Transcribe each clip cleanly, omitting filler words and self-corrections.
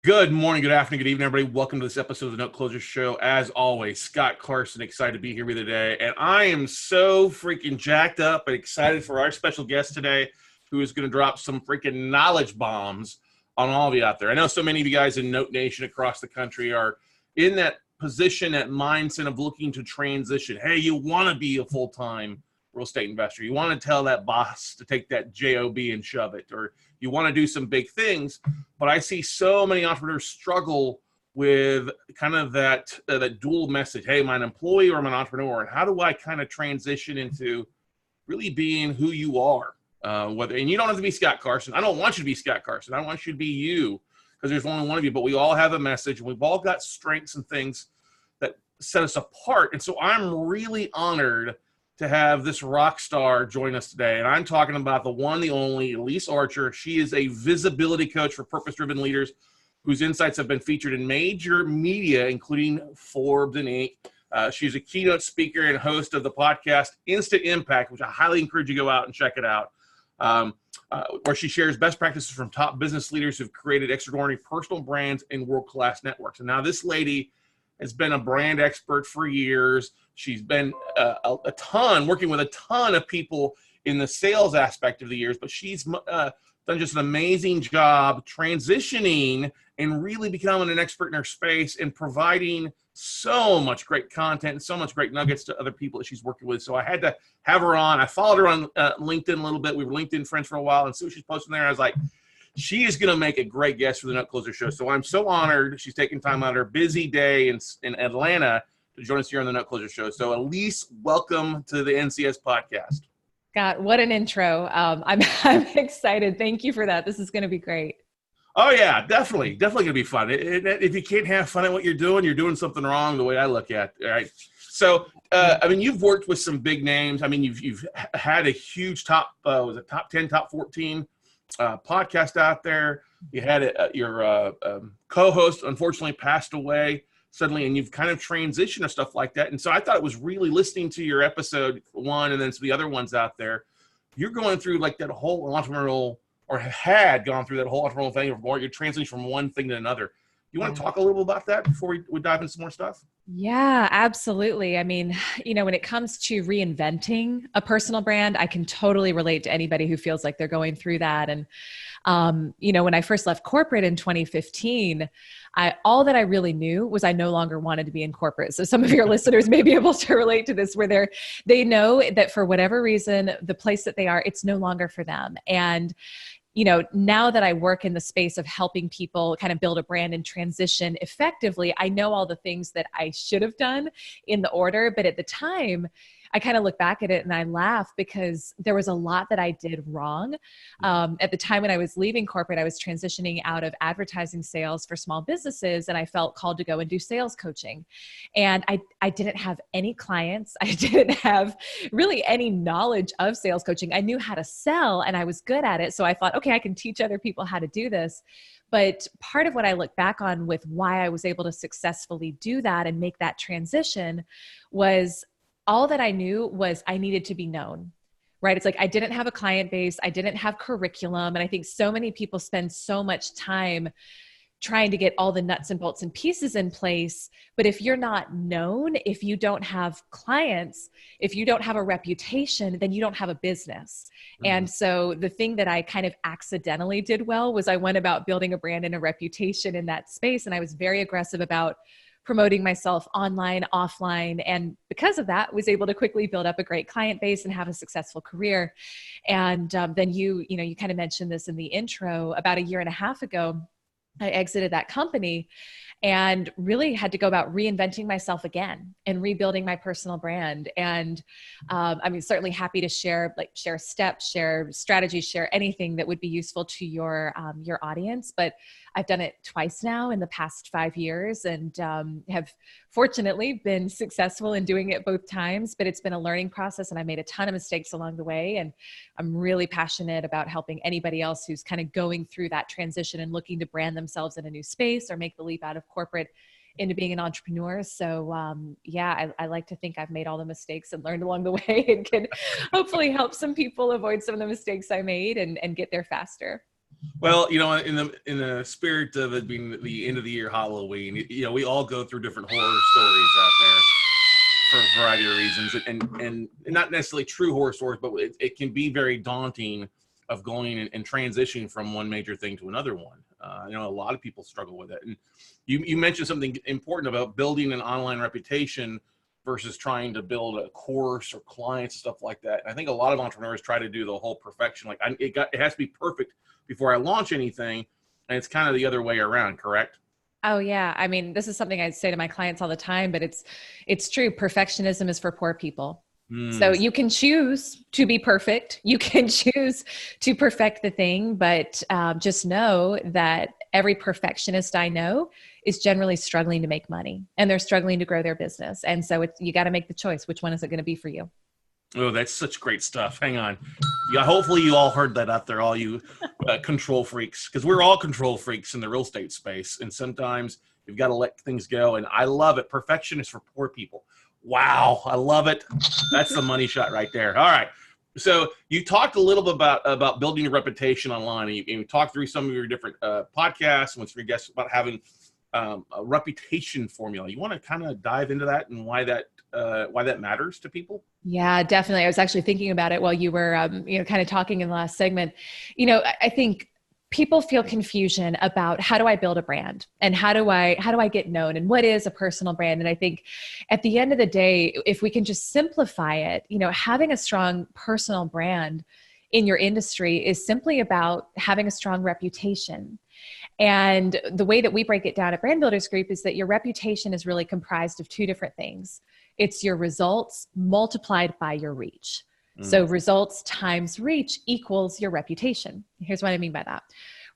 Good morning, good afternoon, good evening, everybody. Welcome to this episode of the Note Closer Show. As always, Scott Carson, excited to be here with you today. And I am so freaking jacked up and excited for our special guest today, who is going to drop some freaking knowledge bombs on all of you out there. I know so many of you guys in Note Nation across the country are in that position, that mindset of looking to transition. Hey, you want to be a full-time real estate investor. You want to tell that boss to take that job and shove it, or you want to do some big things. But I see so many entrepreneurs struggle with kind of that dual message. Hey, am I an employee or am I an entrepreneur? And how do I kind of transition into really being who you are? And you don't have to be Scott Carson. I don't want you to be Scott Carson. I want you to be you, because there's only one of you. But we all have a message, and we've all got strengths and things that set us apart. And so I'm really honored to have this rock star join us today. And I'm talking about the one, the only, Elyse Archer. She is a visibility coach for purpose-driven leaders whose insights have been featured in major media, including Forbes and Inc. She's a keynote speaker and host of the podcast Instant Impact, which I highly encourage you to go out and check it out, where she shares best practices from top business leaders who've created extraordinary personal brands and world-class networks. And now this lady has been a brand expert for years. She's been working with a ton of people in the sales aspect of the years, but she's done just an amazing job transitioning and really becoming an expert in her space and providing so much great content and so much great nuggets to other people that she's working with. So I had to have her on. I followed her on LinkedIn a little bit. We were LinkedIn friends for a while, and so she's posting there. I was like, she is going to make a great guest for the Note Closer Show. So I'm so honored she's taking time out of her busy day in Atlanta to join us here on the Note Closer Show. So Elyse, welcome to the NCS podcast. Scott, what an intro. I'm excited. Thank you for that. This is going to be great. Oh yeah, definitely going to be fun. If you can't have fun at what you're doing something wrong, the way I look at it, right? So, I mean, you've worked with some big names. I mean, you've had a huge top 10, top 14 podcast out there. You had your co-host unfortunately passed away suddenly, and you've kind of transitioned to stuff like that. And so I thought it was really listening to your episode one and then some of the other ones out there. You're going through like that whole entrepreneurial, or had gone through that whole entrepreneurial thing, or you're transitioning from one thing to another. You want to talk a little about that before we dive into some more stuff? Yeah, absolutely. I mean, when it comes to reinventing a personal brand, I can totally relate to anybody who feels like they're going through that. And, when I first left corporate in 2015, all that I really knew was I no longer wanted to be in corporate. So some of your listeners may be able to relate to this, where they know that for whatever reason, the place that they are, it's no longer for them. And now that I work in the space of helping people kind of build a brand and transition effectively, I know all the things that I should have done in the order. But at the time, I kind of look back at it and I laugh because there was a lot that I did wrong. At the time when I was leaving corporate, I was transitioning out of advertising sales for small businesses, and I felt called to go and do sales coaching. And I didn't have any clients. I didn't have really any knowledge of sales coaching. I knew how to sell and I was good at it. So I thought, okay, I can teach other people how to do this. But part of what I look back on with why I was able to successfully do that and make that transition was all that I knew was I needed to be known, right? It's like I didn't have a client base. I didn't have curriculum. And I think so many people spend so much time trying to get all the nuts and bolts and pieces in place. But if you're not known, if you don't have clients, if you don't have a reputation, then you don't have a business. Mm-hmm. And so the thing that I kind of accidentally did well was I went about building a brand and a reputation in that space. And I was very aggressive about promoting myself online, offline. And because of that, was able to quickly build up a great client base and have a successful career. And then you kind of mentioned this in the intro. About a year and a half ago, I exited that company and really had to go about reinventing myself again and rebuilding my personal brand. And certainly happy to share steps, share strategies, share anything that would be useful to your audience. But I've done it twice now in the past 5 years, and have fortunately been successful in doing it both times. But it's been a learning process, and I made a ton of mistakes along the way. And I'm really passionate about helping anybody else who's kind of going through that transition and looking to brand themselves in a new space or make the leap out of corporate into being an entrepreneur. So I like to think I've made all the mistakes and learned along the way, and can hopefully help some people avoid some of the mistakes I made and get there faster. Well, in the spirit of it being the end of the year Halloween, we all go through different horror stories out there for a variety of reasons, and not necessarily true horror stories, but it can be very daunting of going and transitioning from one major thing to another one. A lot of people struggle with it, and you mentioned something important about building an online reputation versus trying to build a course or clients, stuff like that. I think a lot of entrepreneurs try to do the whole perfection. Like it has to be perfect before I launch anything. And it's kind of the other way around, correct? Oh yeah. I mean, this is something I say to my clients all the time, but it's true. Perfectionism is for poor people. So Mm. you can choose to be perfect. You can choose to perfect the thing, but just know that every perfectionist I know is generally struggling to make money and they're struggling to grow their business. And so you got to make the choice. Which one is it going to be for you? Oh, that's such great stuff. Hang on. Yeah, hopefully you all heard that out there, all you control freaks, because we're all control freaks in the real estate space. And sometimes you've got to let things go. And I love it. Perfection is for poor people. Wow. I love it. That's the money shot right there. All right. So you talked a little bit about building your reputation online, and you talked through some of your different podcasts and with your guests about having a reputation formula. You want to kind of dive into that and why that matters to people? Yeah, definitely. I was actually thinking about it while you were, kind of talking in the last segment. I think people feel confusion about how do I build a brand and how do I get known and what is a personal brand? And I think at the end of the day, if we can just simplify it, having a strong personal brand in your industry is simply about having a strong reputation. And the way that we break it down at Brand Builders Group is that your reputation is really comprised of two different things. It's your results multiplied by your reach. So results times reach equals your reputation. Here's what I mean by that.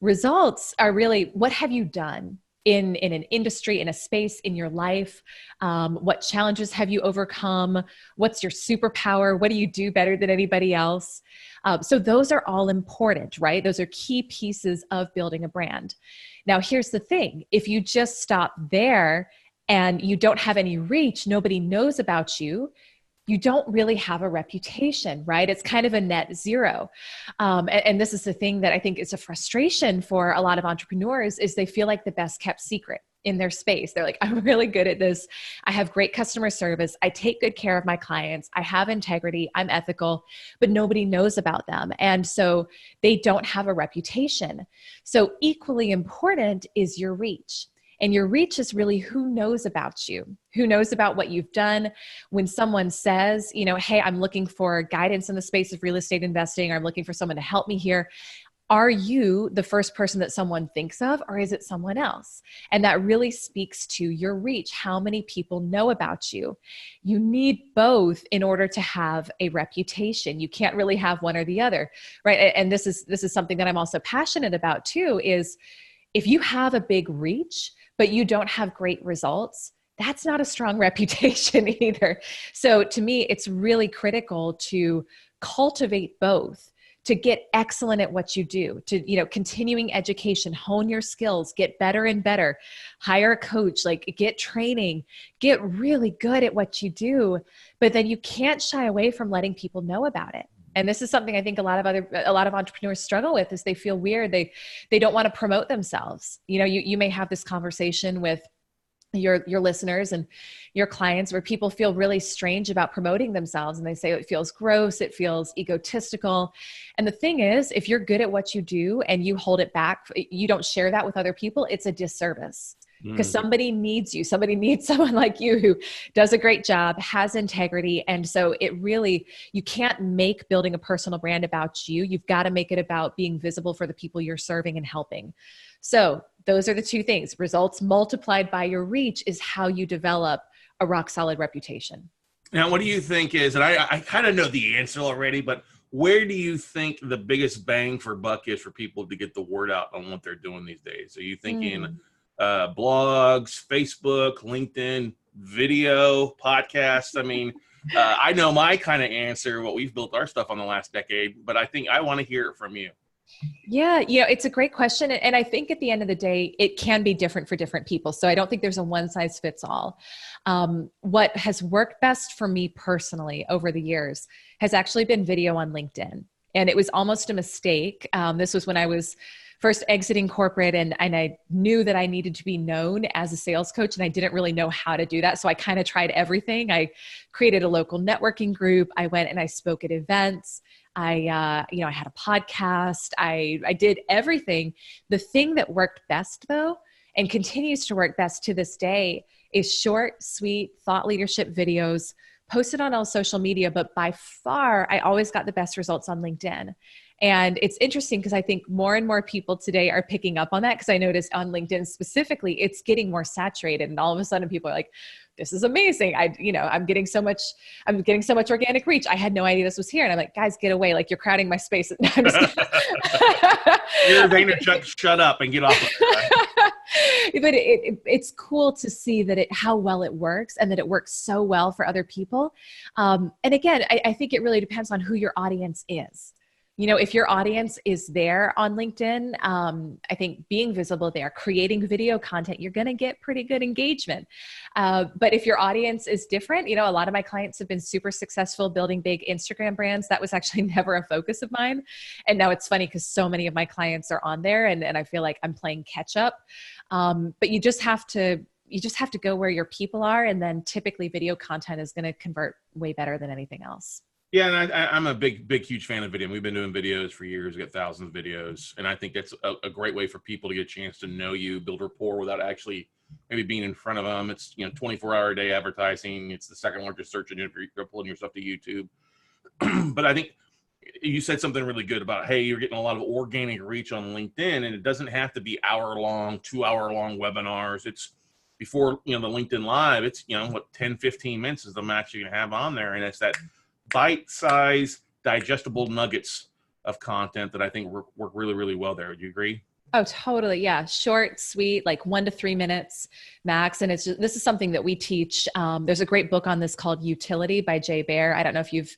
Results are really, what have you done in an industry, in a space, in your life? What challenges have you overcome? What's your superpower? What do you do better than anybody else? So those are all important, right? Those are key pieces of building a brand. Now, here's the thing. If you just stop there and you don't have any reach, nobody knows about you, you don't really have a reputation, right? It's kind of a net zero. And this is the thing that I think is a frustration for a lot of entrepreneurs is they feel like the best kept secret in their space. They're like, I'm really good at this. I have great customer service. I take good care of my clients. I have integrity. I'm ethical, but nobody knows about them. And so they don't have a reputation. So equally important is your reach. And your reach is really who knows about you, who knows about what you've done. When someone says, hey, I'm looking for guidance in the space of real estate investing, or I'm looking for someone to help me here. Are you the first person that someone thinks of, or is it someone else? And that really speaks to your reach. How many people know about you? You need both in order to have a reputation. You can't really have one or the other, right? And this is something that I'm also passionate about too, is if you have a big reach, but you don't have great results, that's not a strong reputation either. So to me, it's really critical to cultivate both, to get excellent at what you do, to, continuing education, hone your skills, get better and better, hire a coach, get training, get really good at what you do, but then you can't shy away from letting people know about it. And this is something I think a lot of entrepreneurs struggle with is they feel weird. They don't want to promote themselves. You may have this conversation with your listeners and your clients where people feel really strange about promoting themselves. And they say it feels gross. It feels egotistical. And the thing is, if you're good at what you do and you hold it back, you don't share that with other people, it's a disservice. Because somebody needs you. Somebody needs someone like you who does a great job, has integrity. And so you can't make building a personal brand about you. You've got to make it about being visible for the people you're serving and helping. So those are the two things. Results multiplied by your reach is how you develop a rock solid reputation. Now, what do you think is, and I kind of know the answer already, but where do you think the biggest bang for buck is for people to get the word out on what they're doing these days? Are you thinking blogs, Facebook, LinkedIn, video, podcasts? I mean, I know my kind of answer, what we've built our stuff on the last decade, but I think I want to hear it from you. Yeah, it's a great question. And I think at the end of the day, it can be different for different people. So I don't think there's a one size fits all. What has worked best for me personally over the years has actually been video on LinkedIn. And it was almost a mistake. This was when I was first exiting corporate, and I knew that I needed to be known as a sales coach, and I didn't really know how to do that. So I kind of tried everything. I created a local networking group. I went and I spoke at events. I had a podcast. I did everything. The thing that worked best though, and continues to work best to this day, is short, sweet, thought leadership videos posted on all social media. But by far, I always got the best results on LinkedIn. And it's interesting because I think more and more people today are picking up on that, because I noticed on LinkedIn specifically, it's getting more saturated. And all of a sudden people are like, this is amazing. I'm getting so much organic reach. I had no idea this was here. And I'm like, guys, get away. Like, you're crowding my space. I'm just You're Vaynerchuk, shut up and get off of it. But it's cool to see that how well it works, and that it works so well for other people. And again, I think it really depends on who your audience is. If your audience is there on LinkedIn, I think being visible there, creating video content, you're going to get pretty good engagement. But if your audience is different, a lot of my clients have been super successful building big Instagram brands. That was actually never a focus of mine. And now it's funny because so many of my clients are on there, and I feel like I'm playing catch up. But you just have to go where your people are. And then typically video content is going to convert way better than anything else. Yeah, and I'm a big, huge fan of video. We've been doing videos for years. We got thousands of videos. And I think that's a great way for people to get a chance to know you, build rapport without actually maybe being in front of them. It's, 24-hour a day advertising. It's the second largest search engine if you're uploading your stuff to YouTube. But I think you said something really good about, hey, you're getting a lot of organic reach on LinkedIn, and it doesn't have to be hour-long, 2-hour-long webinars. It's before, the LinkedIn Live, it's, 10, 15 minutes is the max you can have on there. And it's that bite-sized, digestible nuggets of content that I think work really, really well there. Would you agree? Oh, totally. Yeah. Short, sweet, like 1 to 3 minutes max. And this is something that we teach. There's a great book on this called Utility by Jay Baer. I don't know if you've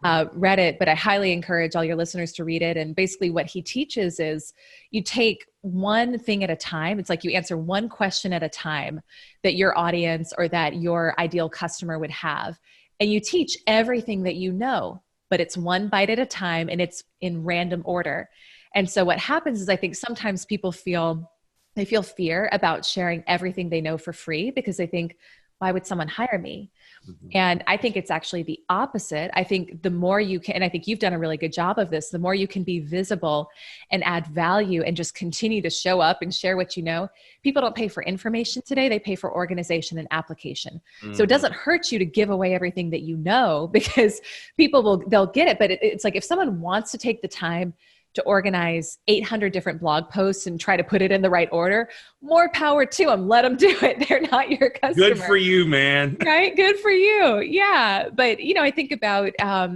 read it, but I highly encourage all your listeners to read it. And basically what he teaches is you take one thing at a time. It's like you answer one question at a time that your audience or that your ideal customer would have. And you teach everything that you know, but it's one bite at a time, and it's in random order. And so what happens is I think sometimes people feel fear about sharing everything they know for free, because they think, why would someone hire me? Mm-hmm. And I think it's actually the opposite. I think the more you can, and I think you've done a really good job of this, the more you can be visible and add value and just continue to show up and share what you know. People don't pay for information today. They pay for organization and application. Mm-hmm. So it doesn't hurt you to give away everything that you know, because they'll get it. But it's like, if someone wants to take the time to organize 800 different blog posts and try to put it in the right order, more power to them. Let them do it. They're not your customer. Good for you, man. Right? Good for you. Yeah. But, I think about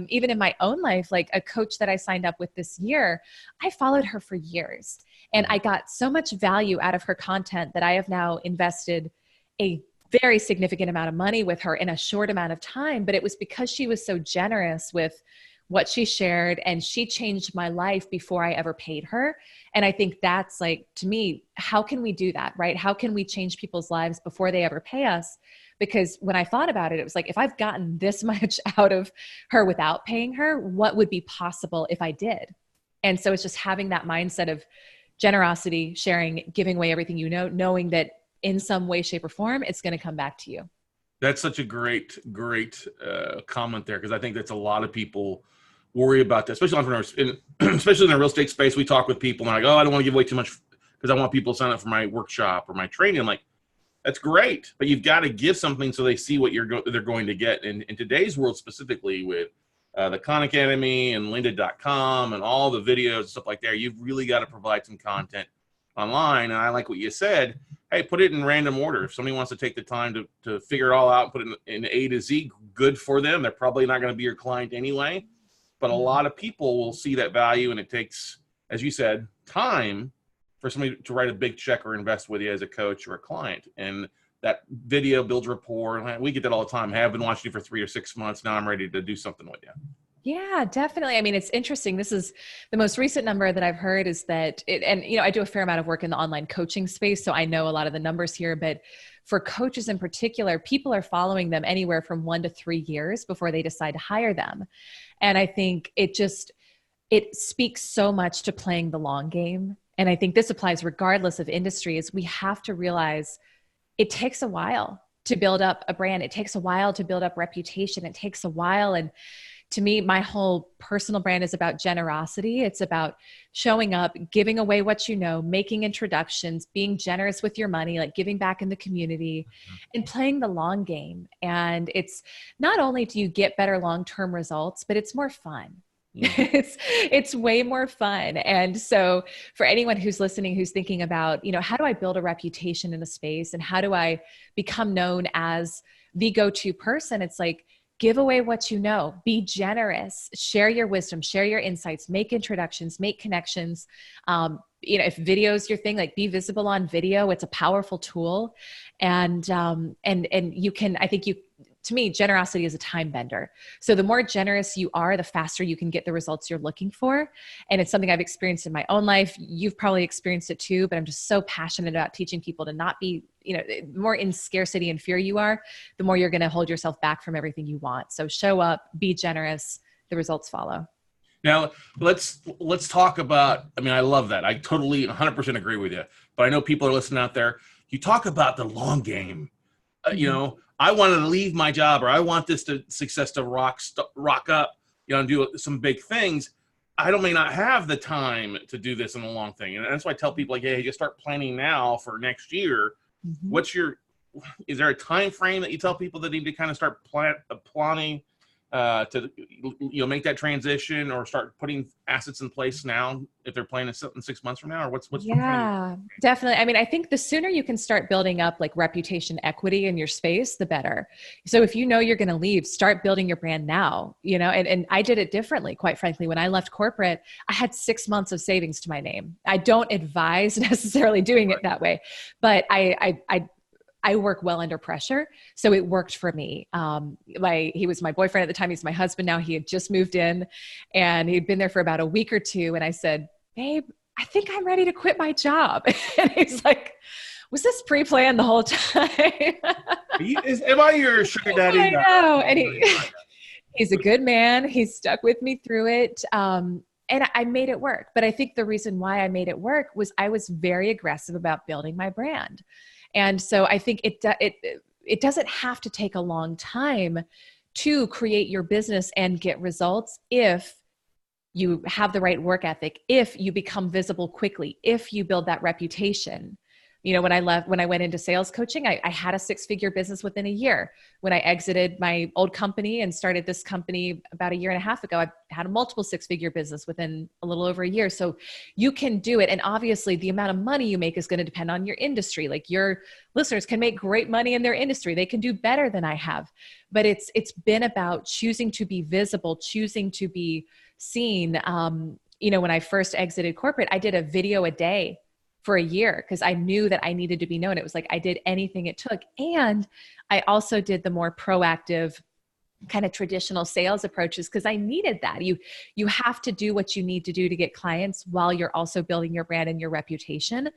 even in my own life, like a coach that I signed up with this year, I followed her for years, and I got so much value out of her content that I have now invested a very significant amount of money with her in a short amount of time. But it was because she was so generous with what she shared, and she changed my life before I ever paid her. And I think that's, like, to me, how can we do that, right? How can we change people's lives before they ever pay us? Because when I thought about it, it was like, if I've gotten this much out of her without paying her, what would be possible if I did? And so it's just having that mindset of generosity, sharing, giving away everything you know, knowing that in some way, shape, or form, it's going to come back to you. That's such a great comment there, because I think that's a lot of people worry about that, especially entrepreneurs, especially in the real estate space. We talk with people and they're like, oh, I don't want to give away too much because I want people to sign up for my workshop or my training. I'm like, that's great, but you've got to give something so they see what they're going to get. And in today's world, specifically with the Khan Academy and lynda.com and all the videos and stuff like that, you've really got to provide some content online. And I like what you said. Hey, put it in random order. If somebody wants to take the time to figure it all out, put it in A to Z, good for them. They're probably not going to be your client anyway. But a lot of people will see that value, and it takes, as you said, time for somebody to write a big check or invest with you as a coach or a client. And that video builds rapport. We get that all the time. Hey, I've been watching you for 3 or 6 months. Now I'm ready to do something with you. Yeah, definitely. I mean, it's interesting. This is the most recent number that I've heard is that I do a fair amount of work in the online coaching space, so I know a lot of the numbers here, but for coaches in particular, people are following them anywhere from 1 to 3 years before they decide to hire them. And I think it speaks so much to playing the long game and I think this applies regardless of industry, is we have to realize it takes a while to build up a brand. It takes a while to build up reputation. It takes a while. And to me, my whole personal brand is about generosity. It's about showing up, giving away what you know, making introductions, being generous with your money, like giving back in the community and playing the long game. And it's not only do you get better long-term results, but it's more fun. It's way more fun. And so for anyone who's listening, who's thinking about, how do I build a reputation in a space and how do I become known as the go-to person? It's like, give away what you know, be generous, share your wisdom, share your insights, make introductions, make connections. If video is your thing, like be visible on video. It's a powerful tool. And you can, I think to me, generosity is a time bender. So the more generous you are, the faster you can get the results you're looking for. And it's something I've experienced in my own life. You've probably experienced it too, but I'm just so passionate about teaching people to not be, the more in scarcity and fear you are, the more you're going to hold yourself back from everything you want. So show up, be generous, the results follow. Now let's talk about, I love that. I totally 100% agree with you, but I know people are listening out there. You talk about the long game, I wanted to leave my job, or I want this success to rock up, and do some big things. I may not have the time to do this in a long thing. And that's why I tell people, like, hey, just start planning now for next year. Mm-hmm. Is there a time frame that you tell people that need to kind of start planning to make that transition, or start putting assets in place now if they're planning something 6 months from now, or what's definitely. I think the sooner you can start building up like reputation equity in your space, the better. So if you're going to leave, start building your brand now, and I did it differently. Quite frankly, when I left corporate, I had 6 months of savings to my name. I don't advise necessarily doing it that way, but I work well under pressure. So it worked for me. He was my boyfriend at the time. He's my husband now. He had just moved in and he'd been there for about a week or two. And I said, babe, I think I'm ready to quit my job. And he's like, was this pre-planned the whole time? Am I your sugar daddy? I know. And he's a good man. He stuck with me through it. And I made it work. But I think the reason why I made it work was I was very aggressive about building my brand. And so I think it doesn't have to take a long time to create your business and get results if you have the right work ethic, if you become visible quickly, if you build that reputation. When I went into sales coaching, I had a 6-figure business within a year. When I exited my old company and started this company about 1.5 years ago, I had a multiple 6-figure business within a little over a year. So you can do it. And obviously the amount of money you make is going to depend on your industry. Like your listeners can make great money in their industry. They can do better than I have, but it's been about choosing to be visible, choosing to be seen. When I first exited corporate, I did a video a day for a year because I knew that I needed to be known. It was like I did anything it took. And I also did the more proactive kind of traditional sales approaches because I needed that. You have to do what you need to do to get clients while you're also building your brand and your reputation.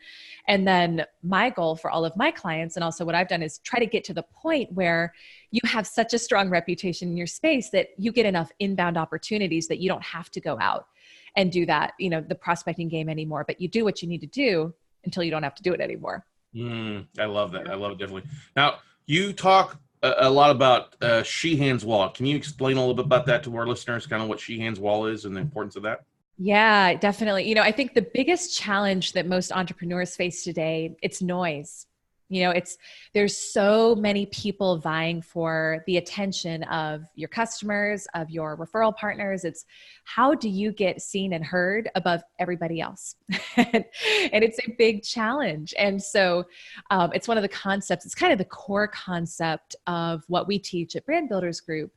And then my goal for all of my clients, and also what I've done, is try to get to the point where you have such a strong reputation in your space that you get enough inbound opportunities that you don't have to go out and do that, the prospecting game anymore, but you do what you need to do until you don't have to do it anymore. I love that. I love it definitely. Now, you talk a lot about Sheehans Wall. Can you explain a little bit about that to our listeners, kind of what Sheehans Wall is and the importance of that? Yeah, definitely. I think the biggest challenge that most entrepreneurs face today, it's noise. There's so many people vying for the attention of your customers, of your referral partners. It's how do you get seen and heard above everybody else? And it's a big challenge. And so it's one of the concepts, it's kind of the core concept of what we teach at Brand Builders Group.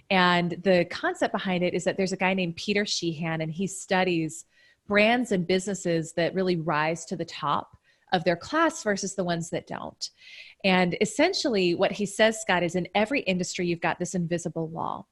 And the concept behind it is that there's a guy named Peter Sheehan, and he studies brands and businesses that really rise to the top of their class versus the ones that don't. And essentially what he says, Scott, is in every industry, you've got this invisible wall.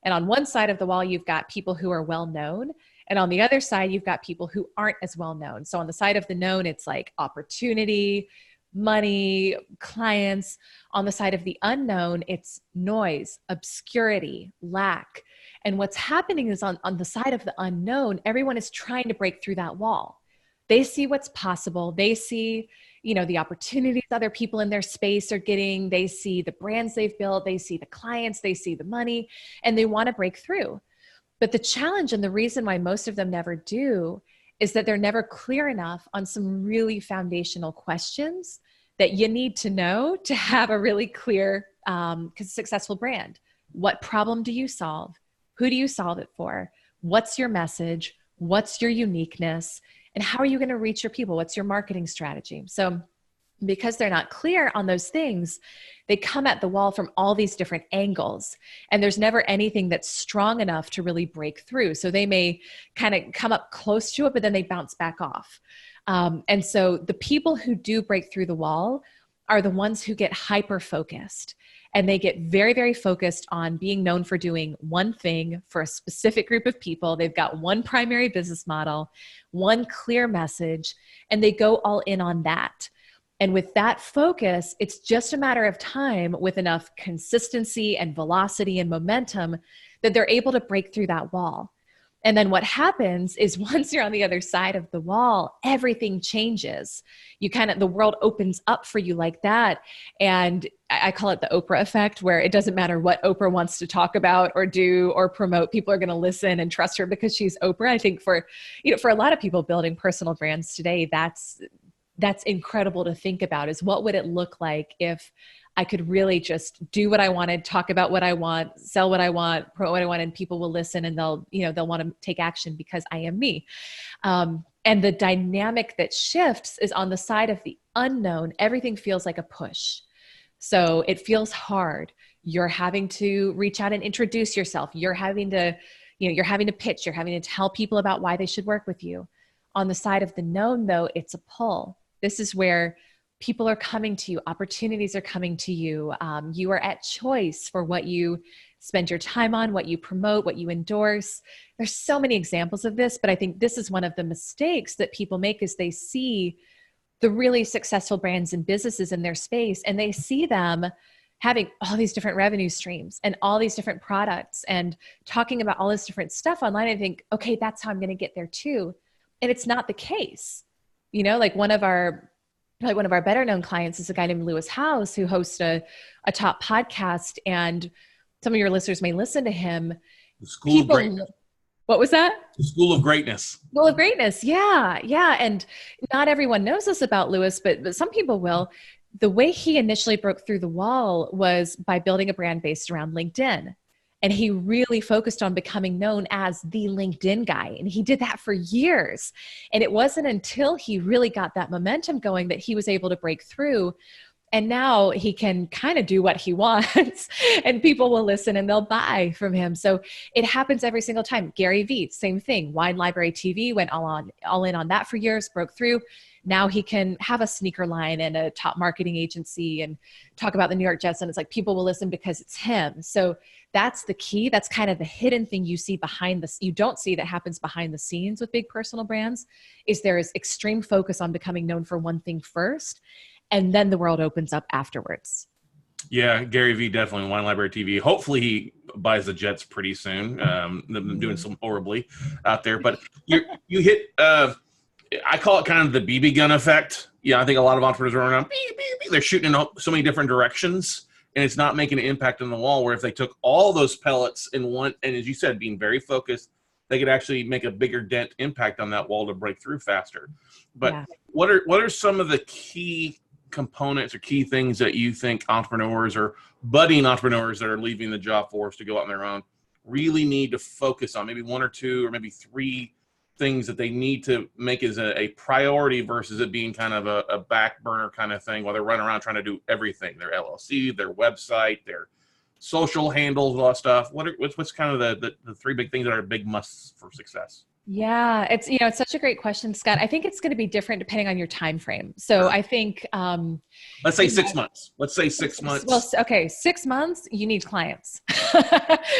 And on one side of the wall, you've got people who are well known. And on the other side, you've got people who aren't as well known. So on the side of the known, it's like opportunity, money, clients. On the side of the unknown, it's noise, obscurity, lack. And what's happening is on the side of the unknown, everyone is trying to break through that wall. They see what's possible. They see, the opportunities other people in their space are getting. They see the brands they've built. They see the clients. They see the money, and they want to break through. But the challenge and the reason why most of them never do is that they're never clear enough on some really foundational questions that you need to know to have a really clear, successful brand. What problem do you solve? Who do you solve it for? What's your message? What's your uniqueness? And how are you going to reach your people? What's your marketing strategy? So because they're not clear on those things, they come at the wall from all these different angles, and there's never anything that's strong enough to really break through. So they may kind of come up close to it, but then they bounce back off. And so the people who do break through the wall are the ones who get hyper-focused, and they get very, very focused on being known for doing one thing for a specific group of people. They've got one primary business model, one clear message, and they go all in on that. And with that focus, it's just a matter of time with enough consistency and velocity and momentum that they're able to break through that wall. And then what happens is once you're on the other side of the wall, everything changes. The world opens up for you like that. And I call it the Oprah effect, where it doesn't matter what Oprah wants to talk about or do or promote, people are going to listen and trust her because she's Oprah. I think for a lot of people building personal brands today, that's incredible to think about, is what would it look like if I could really just do what I wanted, talk about what I want, sell what I want, promote what I want, and people will listen and they'll want to take action because I am me. And the dynamic that shifts is on the side of the unknown. Everything feels like a push. So it feels hard. You're having to reach out and introduce yourself. You're having to pitch. You're having to tell people about why they should work with you. On the side of the known, though, it's a pull. This is where people are coming to you. Opportunities are coming to you. You are at choice for what you spend your time on, what you promote, what you endorse. There's so many examples of this, but I think this is one of the mistakes that people make, is they see the really successful brands and businesses in their space, and they see them having all these different revenue streams and all these different products and talking about all this different stuff online. I think, okay, that's how I'm going to get there too. And it's not the case. Like one of our better known clients is a guy named Lewis House, who hosts a top podcast, and some of your listeners may listen to him. The School of Greatness. What was that? The School of Greatness. School of Greatness. Yeah. Yeah. And not everyone knows this about Lewis, but some people will. The way he initially broke through the wall was by building a brand based around LinkedIn. And he really focused on becoming known as the LinkedIn guy. And he did that for years. And it wasn't until he really got that momentum going that he was able to break through. And now he can kind of do what he wants, and people will listen and they'll buy from him. So it happens every single time. Gary Vee, same thing. Wine Library TV went all in on that for years, broke through. Now he can have a sneaker line and a top marketing agency and talk about the New York Jets. And it's like, people will listen because it's him. So that's the key. That's kind of the hidden thing you see you don't see that happens behind the scenes with big personal brands, is there is extreme focus on becoming known for one thing first, and then the world opens up afterwards. Yeah, Gary Vee, definitely. Wine Library TV. Hopefully he buys the Jets pretty soon. Them doing some horribly out there. But you hit, I call it kind of the BB gun effect. Yeah, I think a lot of entrepreneurs are around, they're shooting in so many different directions, and it's not making an impact on the wall, where if they took all those pellets in one, and as you said, being very focused, they could actually make a bigger dent impact on that wall to break through faster. But yeah. What are some of the key components or key things that you think entrepreneurs or budding entrepreneurs that are leaving the job force to go out on their own really need to focus on? Maybe one or two or maybe three things that they need to make as a priority versus it being kind of a back burner kind of thing while they're running around trying to do everything, their LLC, their website, their social handles, all that stuff. What's kind of the three big things that are big musts for success? Yeah, it's such a great question, Scott. I think it's going to be different depending on your time frame. So I think let's say 6 months. Let's say 6 months. Well, okay, 6 months, you need clients,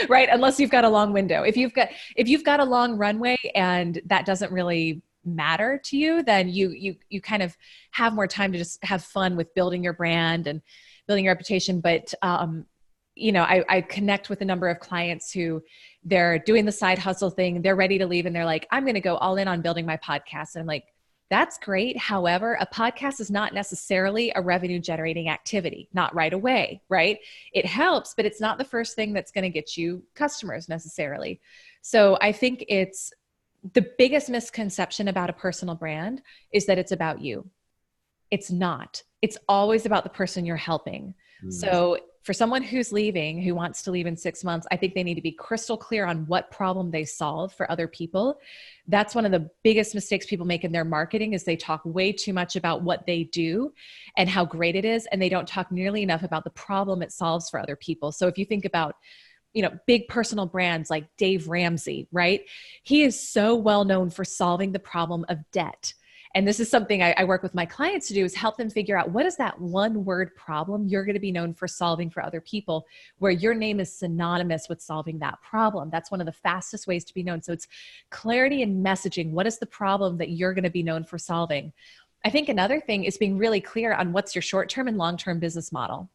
right? Unless you've got a long window. If you've got a long runway and that doesn't really matter to you, then you kind of have more time to just have fun with building your brand and building your reputation. But I connect with a number of clients who they're doing the side hustle thing. They're ready to leave and they're like, I'm going to go all in on building my podcast. And I'm like, That's great. However, a podcast is not necessarily a revenue generating activity, not right away, right? It helps, but it's not the first thing that's going to get you customers necessarily. So I think it's the biggest misconception about a personal brand is that it's about you. It's not. It's always about the person you're helping. So for someone who's leaving, who wants to leave in 6 months, I think they need to be crystal clear on what problem they solve for other people. That's one of the biggest mistakes people make in their marketing is they talk way too much about what they do and how great it is. And they don't talk nearly enough about the problem it solves for other people. So if you think about, big personal brands like Dave Ramsey, right? He is so well known for solving the problem of debt. And this is something I work with my clients to do is help them figure out what is that one word problem you're going to be known for solving for other people, where your name is synonymous with solving that problem. That's one of the fastest ways to be known. So it's clarity in messaging. What is the problem that you're going to be known for solving? I think another thing is being really clear on what's your short-term and long-term business model.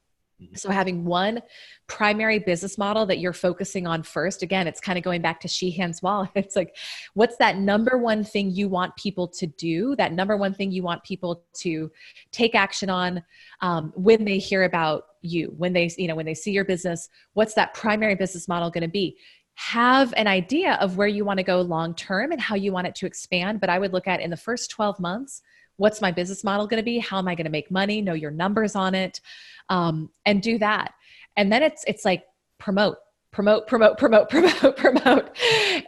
So having one primary business model that you're focusing on first, again, it's kind of going back to Sheehans Wall. It's like, what's that number one thing you want people to do? That number one thing you want people to take action on when they hear about you, when they see your business, what's that primary business model going to be? Have an idea of where you want to go long-term and how you want it to expand. But I would look at in the first 12 months, what's my business model going to be? How am I going to make money? Know your numbers on it, and do that. And then it's like promote,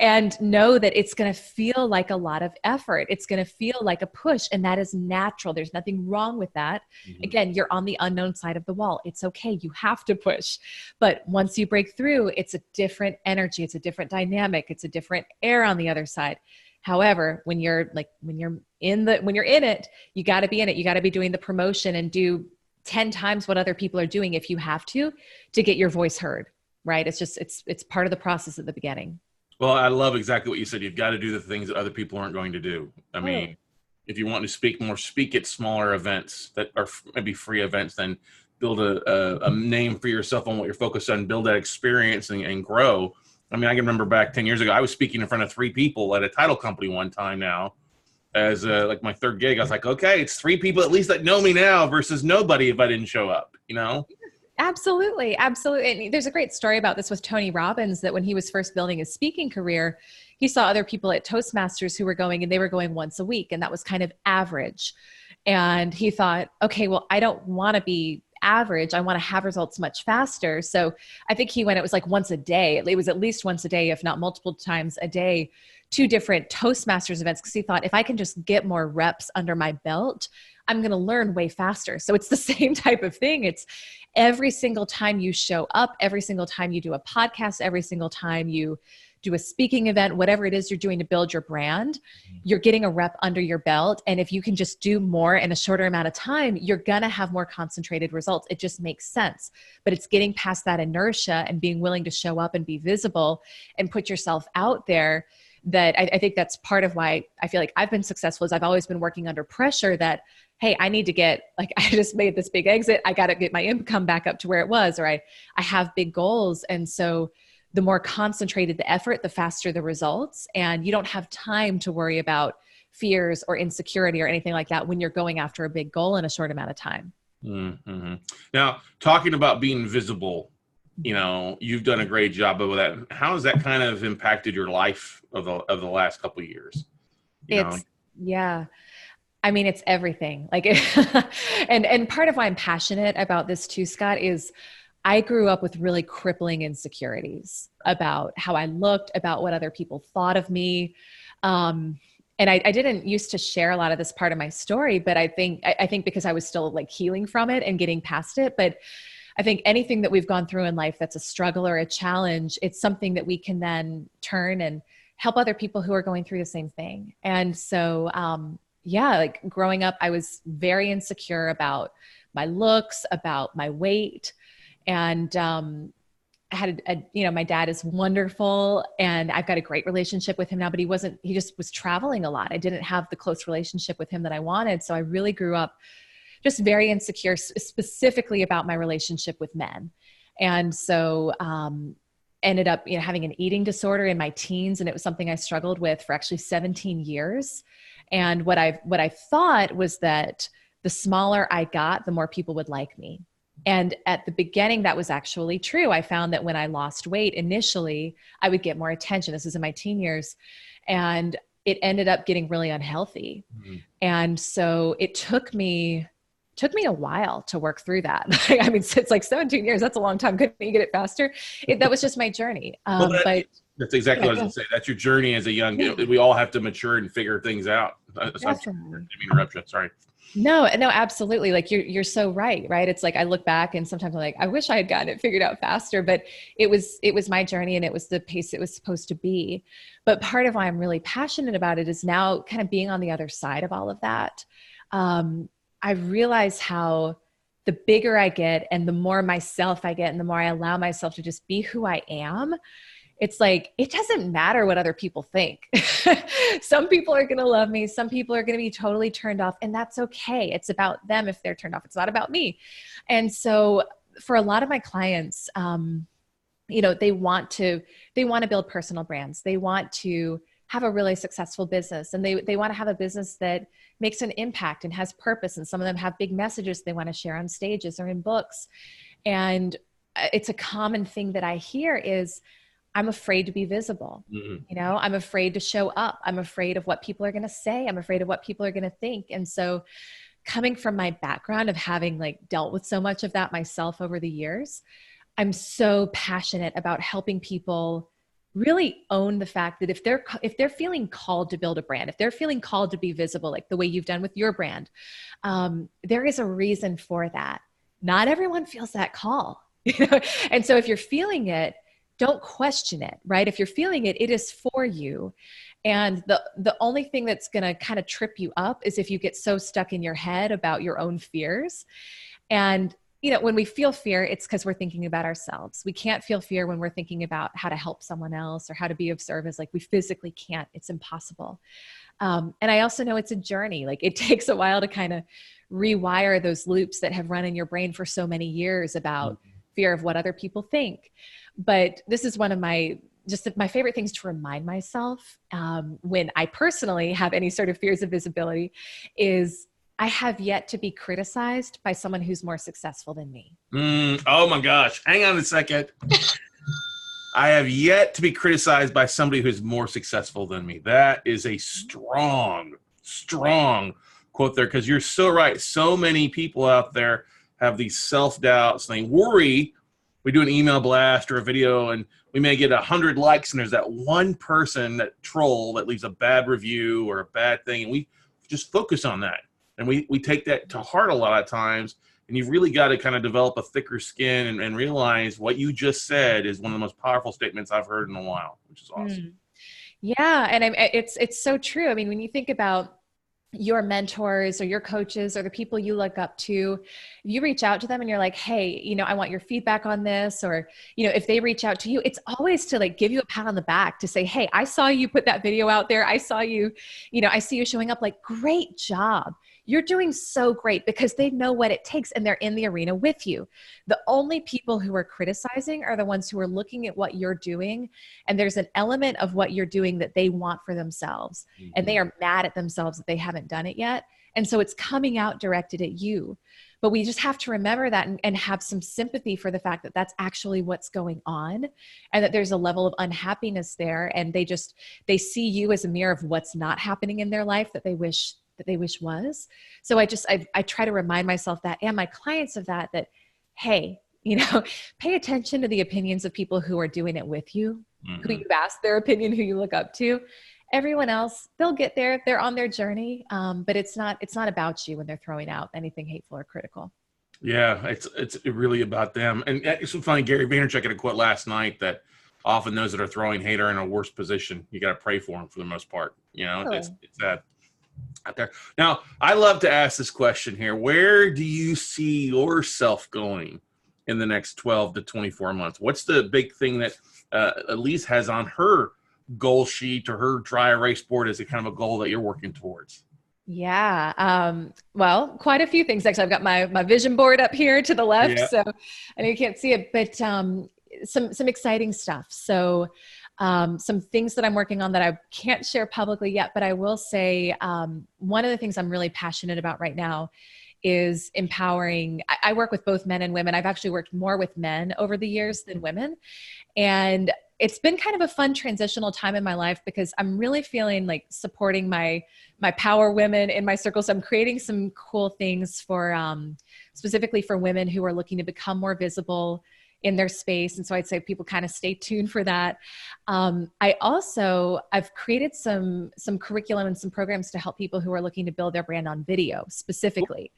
and know that it's going to feel like a lot of effort. It's going to feel like a push, and that is natural. There's nothing wrong with that. Again, you're on the unknown side of the wall. It's okay. You have to push. But once you break through, it's a different energy. It's a different dynamic. It's a different air on the other side. However, when you're in it, you got to be in it. You got to be doing the promotion and do 10 times what other people are doing if you have to get your voice heard, right? It's part of the process at the beginning. Well, I love exactly what you said. You've got to do the things that other people aren't going to do. I mean, if you want to speak more, speak at smaller events that are maybe free events, then build a name for yourself on what you're focused on, build that experience and grow. I mean, I can remember back 10 years ago, I was speaking in front of 3 people at a title company one time now as like my third gig. I was like, okay, it's 3 people at least that know me now versus nobody if I didn't show up, Absolutely. Absolutely. And there's a great story about this with Tony Robbins, that when he was first building his speaking career, he saw other people at Toastmasters who were going, and they were going once a week. And that was kind of average. And he thought, okay, well, I don't want to be average. I want to have results much faster. So I think he went, it was like once a day. It was at least once a day, if not multiple times a day, 2 different Toastmasters events. Because he thought, if I can just get more reps under my belt, I'm going to learn way faster. So it's the same type of thing. It's every single time you show up, every single time you do a podcast, every single time you do a speaking event, whatever it is you're doing to build your brand, you're getting a rep under your belt. And if you can just do more in a shorter amount of time, you're going to have more concentrated results. It just makes sense. But it's getting past that inertia and being willing to show up and be visible and put yourself out there. That I think that's part of why I feel like I've been successful, is I've always been working under pressure that, hey, I need to get, like, I just made this big exit. I got to get my income back up to where it was, or I have big goals. And so the more concentrated the effort, the faster the results. And you don't have time to worry about fears or insecurity or anything like that when you're going after a big goal in a short amount of time. Mm-hmm. Now, talking about being visible, you've done a great job of that. How has that kind of impacted your life of the last couple of years? Yeah. I mean, it's everything. Like, and part of why I'm passionate about this too, Scott, is I grew up with really crippling insecurities about how I looked, about what other people thought of me. And I didn't used to share a lot of this part of my story, but I think because I was still like healing from it and getting past it. But I think anything that we've gone through in life that's a struggle or a challenge, it's something that we can then turn and help other people who are going through the same thing. And so, like growing up, I was very insecure about my looks, about my weight. And I had my dad is wonderful, and I've got a great relationship with him now, but he just was traveling a lot. I didn't have the close relationship with him that I wanted. So I really grew up just very insecure, specifically about my relationship with men. And so ended up, having an eating disorder in my teens. And it was something I struggled with for actually 17 years. And what I thought was that the smaller I got, the more people would like me. And at the beginning, that was actually true. I found that when I lost weight initially, I would get more attention. This is in my teen years. And it ended up getting really unhealthy. Mm-hmm. And so it took me a while to work through that. I mean, it's like 17 years. That's a long time. Couldn't you get it faster? That was just my journey. That's exactly what I was going to say. That's your journey as a young, we all have to mature and figure things out. Interrupt you. Sorry. No, absolutely. Like you're so right. It's like, I look back and sometimes I'm like, I wish I had gotten it figured out faster, but it was my journey and it was the pace it was supposed to be. But part of why I'm really passionate about it is now kind of being on the other side of all of that. I realize how the bigger I get and the more myself I get and the more I allow myself to just be who I am, it's like, it doesn't matter what other people think. Some people are going to love me. Some people are going to be totally turned off, and that's okay. It's about them if they're turned off. It's not about me. And so for a lot of my clients, they want to build personal brands. They want to have a really successful business, and they want to have a business that makes an impact and has purpose. And some of them have big messages they want to share on stages or in books. And it's a common thing that I hear is, I'm afraid to be visible. Mm-hmm. I'm afraid to show up. I'm afraid of what people are going to say. I'm afraid of what people are going to think. And so coming from my background of having dealt with so much of that myself over the years, I'm so passionate about helping people really own the fact that if they're feeling called to build a brand, if they're feeling called to be visible, like the way you've done with your brand, there is a reason for that. Not everyone feels that call. And so if you're feeling it, don't question it, right? If you're feeling it, it is for you. And the only thing that's going to kind of trip you up is if you get so stuck in your head about your own fears. And, when we feel fear, it's because we're thinking about ourselves. We can't feel fear when we're thinking about how to help someone else or how to be of service. We physically can't. It's impossible. And I also know it's a journey. It takes a while to kind of rewire those loops that have run in your brain for so many years about fear of what other people think. But this is one of my favorite things to remind myself when I personally have any sort of fears of visibility is I have yet to be criticized by someone who's more successful than me. Oh my gosh. Hang on a second. I have yet to be criticized by somebody who's more successful than me. That is a strong quote there, because you're so right. So many people out there have these self-doubts. They worry. We do an email blast or a video and we may get 100 likes and there's that one person, that troll, that leaves a bad review or a bad thing. And we just focus on that. And we take that to heart a lot of times. And you've really got to kind of develop a thicker skin and realize what you just said is one of the most powerful statements I've heard in a while, which is awesome. Yeah. And it's so true. I mean, when you think about your mentors or your coaches or the people you look up to, if you reach out to them and you're like, hey, I want your feedback on this, or, if they reach out to you, it's always to give you a pat on the back to say, hey, I saw you put that video out there. I saw you, I see you showing up, great job. You're doing so great, because they know what it takes and they're in the arena with you. The only people who are criticizing are the ones who are looking at what you're doing, and there's an element of what you're doing that they want for themselves. Mm-hmm. And they are mad at themselves that they haven't done it yet. And so it's coming out directed at you. But we just have to remember that and have some sympathy for the fact that that's actually what's going on, and that there's a level of unhappiness there. And they see you as a mirror of what's not happening in their life that they wish was. So I try to remind myself that, and my clients of that, hey, pay attention to the opinions of people who are doing it with you, mm-hmm. who you've asked their opinion, who you look up to. Everyone else, they'll get there. They're on their journey. But it's not about you when they're throwing out anything hateful or critical. Yeah, it's really about them. And it's so funny, Gary Vaynerchuk had a quote last night that often those that are throwing hate are in a worse position. You got to pray for them for the most part. It's that out there. Now, I love to ask this question here. Where do you see yourself going in the next 12 to 24 months? What's the big thing that Elyse has on her goal sheet or her dry erase board as a kind of a goal that you're working towards? Yeah. Well, quite a few things. Actually, I've got my vision board up here to the left. Yeah. So I know you can't see it, but some exciting stuff. So some things that I'm working on that I can't share publicly yet, but I will say one of the things I'm really passionate about right now is empowering. I work with both men and women. I've actually worked more with men over the years than women. And it's been kind of a fun transitional time in my life because I'm really feeling like supporting my power women in my circle. So I'm creating some cool things for specifically for women who are looking to become more visible in their space. And so I'd say people kind of stay tuned for that. I've created some curriculum and some programs to help people who are looking to build their brand on video specifically.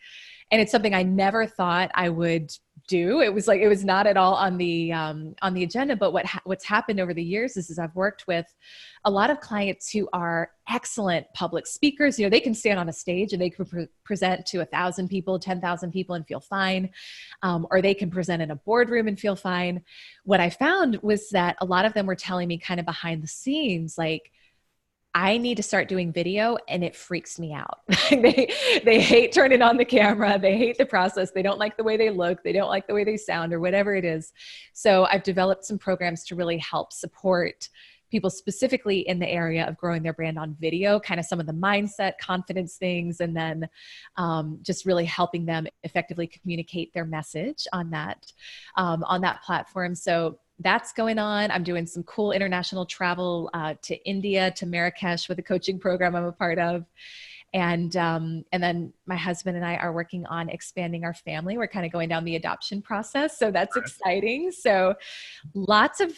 And it's something I never thought I would do. It was not at all on the agenda. But what's happened over the years is I've worked with a lot of clients who are excellent public speakers. They can stand on a stage and they can present to 1,000 people, 10,000 people and feel fine. Or they can present in a boardroom and feel fine. What I found was that a lot of them were telling me kind of behind the scenes, like, I need to start doing video and it freaks me out. They hate turning on the camera. They hate the process. They don't like the way they look. They don't like the way they sound or whatever it is. So I've developed some programs to really help support people specifically in the area of growing their brand on video, kind of some of the mindset, confidence things, and then just really helping them effectively communicate their message on that platform. So that's going on. I'm doing some cool international travel to India, to Marrakesh with a coaching program I'm a part of. And then my husband and I are working on expanding our family. We're kind of going down the adoption process. So that's exciting. So lots of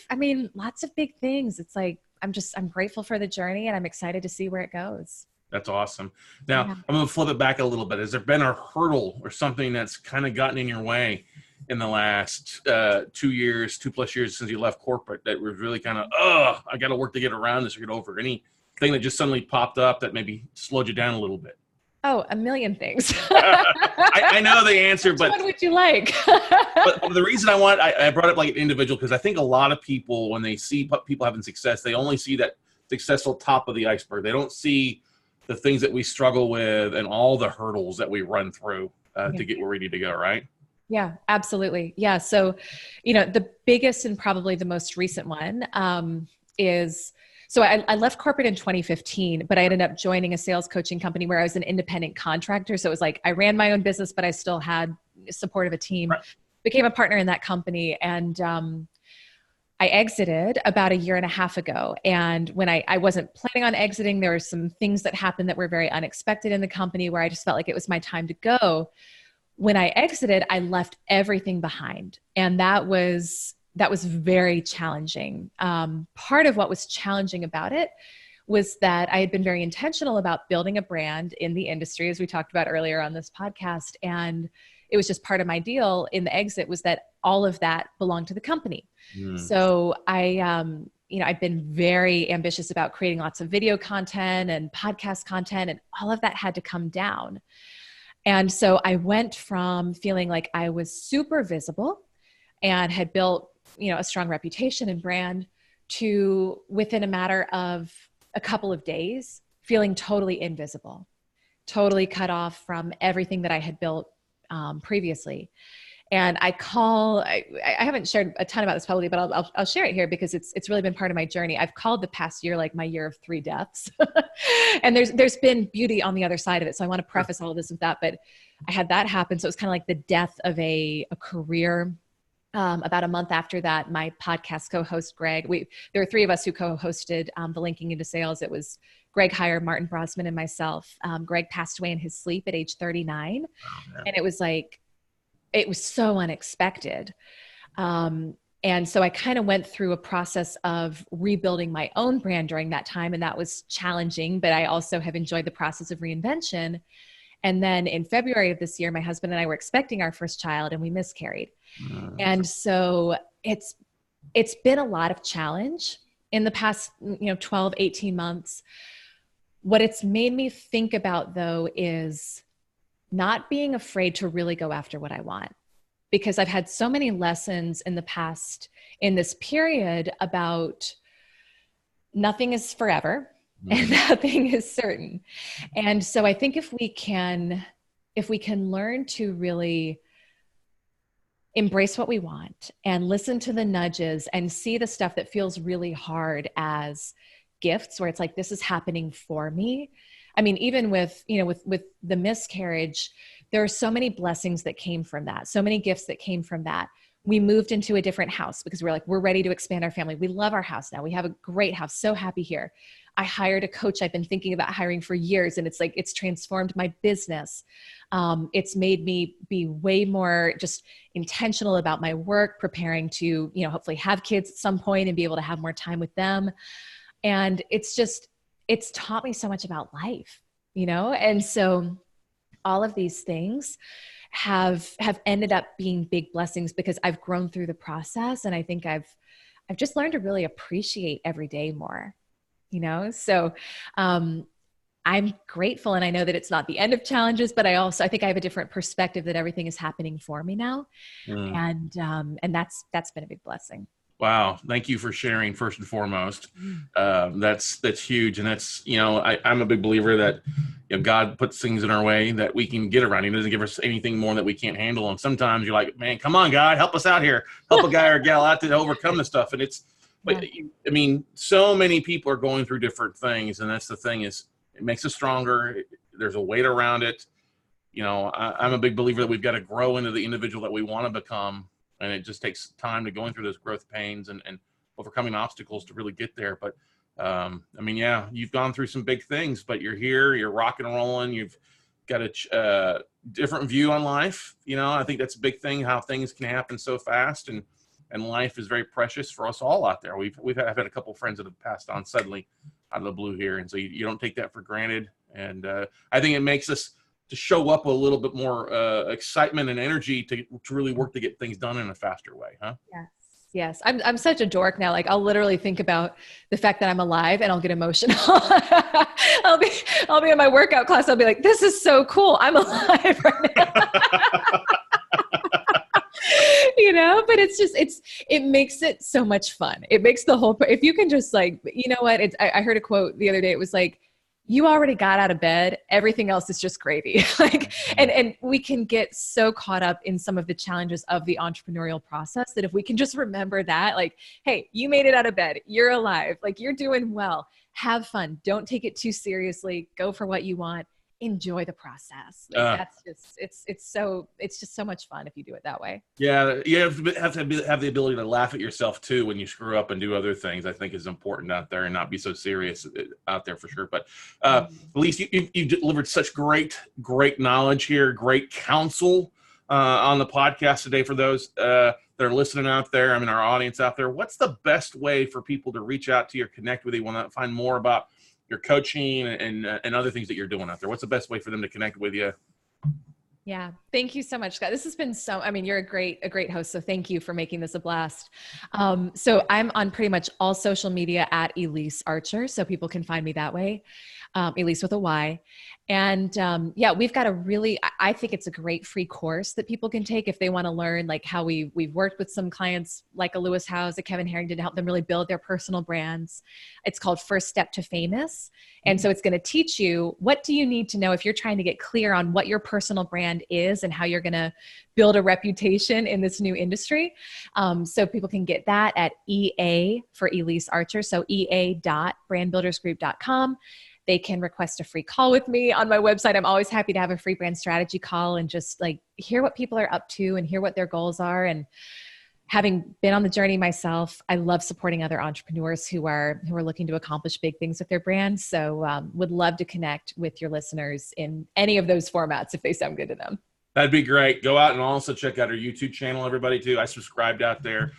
big things. It's like, I'm grateful for the journey and I'm excited to see where it goes. That's awesome. Now, I'm going to flip it back a little bit. Has there been a hurdle or something that's kind of gotten in your way in the last 2 years, 2+ years since you left corporate that was really kind of, I got to work to get around this or get over? Anything that just suddenly popped up that maybe slowed you down a little bit? Oh, a million things. I know the answer, but what would you like? But the reason I brought up like an individual, because I think a lot of people, when they see people having success, they only see that successful top of the iceberg. They don't see the things that we struggle with and all the hurdles that we run through to get where we need to go, right? Yeah, absolutely. Yeah. So, the biggest and probably the most recent one is, so I left corporate in 2015, but I ended up joining a sales coaching company where I was an independent contractor. So it was like, I ran my own business, but I still had support of a team, became a partner in that company. And I exited about 1.5 years ago. And when I wasn't planning on exiting, there were some things that happened that were very unexpected in the company where I just felt like it was my time to go. When I exited, I left everything behind. And that was very challenging. Part of what was challenging about it was that I had been very intentional about building a brand in the industry, as we talked about earlier on this podcast. And it was just part of my deal in the exit was that all of that belonged to the company. So I've been very ambitious about creating lots of video content and podcast content, and all of that had to come down. And so I went from feeling like I was super visible and had built, a strong reputation and brand to, within a matter of a couple of days, feeling totally invisible, totally cut off from everything that I had built previously. And I haven't shared a ton about this publicly, but I'll share it here because it's really been part of my journey. I've called the past year like my year of 3 deaths. And there's been beauty on the other side of it. So I want to preface all of this with that, but I had that happen. So it was kind of like the death of a career. About a month after that, my podcast co-host, Greg, there were 3 of us who co-hosted the Linking into Sales. It was Greg Heyer, Martin Brosman, and myself. Greg passed away in his sleep at age 39. And it was so unexpected. And so I kind of went through a process of rebuilding my own brand during that time. And that was challenging, but I also have enjoyed the process of reinvention. And then in February of this year, my husband and I were expecting our first child and we miscarried. And so it's been a lot of challenge in the past, 12, 18 months. What it's made me think about though, is not being afraid to really go after what I want, because I've had so many lessons in the past in this period about nothing is forever. And nothing is certain. And so I think if we can learn to really embrace what we want and listen to the nudges and see the stuff that feels really hard as gifts, where it's like, this is happening for me. I mean, even with, with the miscarriage, there are so many blessings that came from that. So many gifts that came from that. We moved into a different house because we're ready to expand our family. We love our house now. We have a great house. So happy here. I hired a coach I've been thinking about hiring for years. And it's transformed my business. It's made me be way more just intentional about my work, preparing to, hopefully have kids at some point and be able to have more time with them. And it's taught me so much about life, And so all of these things have ended up being big blessings because I've grown through the process. And I think I've just learned to really appreciate every day more, So I'm grateful. And I know that it's not the end of challenges, but I think I have a different perspective that everything is happening for me now. And that's been a big blessing. Wow. Thank you for sharing first and foremost. That's huge. And that's, I'm a big believer that God puts things in our way that we can get around. He doesn't give us anything more that we can't handle. And sometimes you're like, man, come on, God, help us out here. Help a guy or gal out to overcome this stuff. And so many people are going through different things. And that's the thing is it makes us stronger. There's a weight around it. I'm a big believer that we've got to grow into the individual that we want to become. And it just takes time to going through those growth pains and overcoming obstacles to really get there. But you've gone through some big things, but you're here, you're rocking and rolling. You've got a different view on life. I think that's a big thing, how things can happen so fast and life is very precious for us all out there. I've had a couple of friends that have passed on suddenly out of the blue here. And so you don't take that for granted. And I think it makes us to show up with a little bit more excitement and energy to really work to get things done in a faster way, huh? Yes. I'm such a dork now. Like I'll literally think about the fact that I'm alive and I'll get emotional. I'll be in my workout class. I'll be like, this is so cool. I'm alive right now. But it makes it so much fun. It makes the whole, if you can just I heard a quote the other day. It was like, you already got out of bed. Everything else is just gravy. And we can get so caught up in some of the challenges of the entrepreneurial process that if we can just remember that, hey, you made it out of bed. You're alive. You're doing well. Have fun. Don't take it too seriously. Go for what you want. Enjoy the process. It's just so much fun if you do it that way. Yeah, you have to have the ability to laugh at yourself too when you screw up and do other things. I think is important out there and not be so serious out there for sure. But Elyse, you delivered such great knowledge here, great counsel on the podcast today for those that are listening out there. Our audience out there. What's the best way for people to reach out to you or connect with you? Want to find more about your coaching and other things that you're doing out there? What's the best way for them to connect with you? Yeah. Thank you so much, Scott. This has been you're a great host. So thank you for making this a blast. So I'm on pretty much all social media at Elyse Archer. So people can find me that way. Elyse with a Y. And we've got I think it's a great free course that people can take if they want to learn how we've worked with some clients like a Lewis Howes, a Kevin Harrington to help them really build their personal brands. It's called First Step to Famous. And so it's going to teach you, what do you need to know if you're trying to get clear on what your personal brand is and how you're going to build a reputation in this new industry. So people can get that at EA for Elyse Archer. So ea.brandbuildersgroup.com. They can request a free call with me on my website. I'm always happy to have a free brand strategy call and just hear what people are up to and hear what their goals are. And having been on the journey myself, I love supporting other entrepreneurs who are looking to accomplish big things with their brands. So would love to connect with your listeners in any of those formats if they sound good to them. That'd be great. Go out and also check out her YouTube channel, everybody, too. I subscribed out there.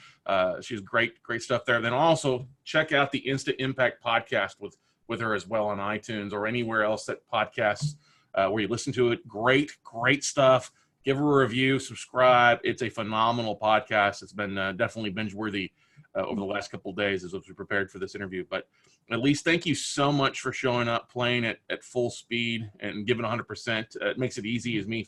She's great stuff there. Then also check out the Instant Impact podcast with her as well on iTunes or anywhere else that podcasts where you listen to it. Great stuff. Give her a review, subscribe. It's a phenomenal podcast. It's been definitely binge-worthy over the last couple of days as we prepared for this interview. But Elyse, thank you so much for showing up, playing at full speed and giving 100%. It makes it easy as me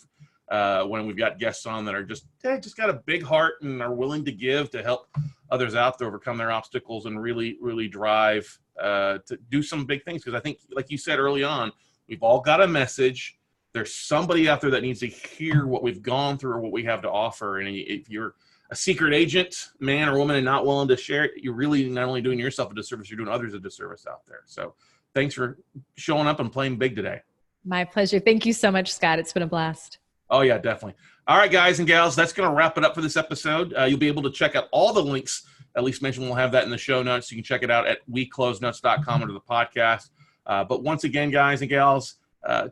when we've got guests on that are just got a big heart and are willing to give to help others out to overcome their obstacles and really drive to do some big things. Because I think, like you said early on, we've all got a message. there's somebody out there that needs to hear what we've gone through or what we have to offer. And if you're a secret agent, man or woman, and not willing to share it, you're really not only doing yourself a disservice, you're doing others a disservice out there. So thanks for showing up and playing big today. My pleasure. Thank you so much, Scott. It's been a blast. Oh, yeah, definitely. All right, guys and gals, that's going to wrap it up for this episode. You'll be able to check out all the links Elyse mentioned. We'll have that in the show notes. You can check it out at weclosenuts.com under the podcast. But once again, guys and gals,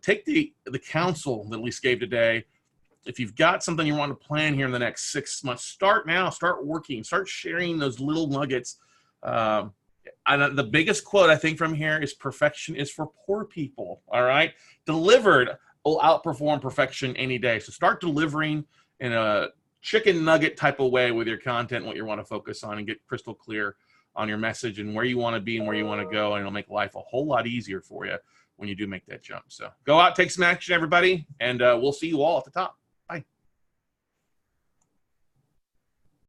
take the counsel that Elyse gave today. If you've got something you want to plan here in the next 6 months, start now. Start working. Start sharing those little nuggets. And the biggest quote I think from here is perfection is for poor people. All right? Delivered will outperform perfection any day. So start delivering in a chicken nugget type of way with your content, what you want to focus on, and get crystal clear on your message and where you want to be and where you want to go. And it'll make life a whole lot easier for you when you do make that jump. So go out, take some action, everybody, and we'll see you all at the top.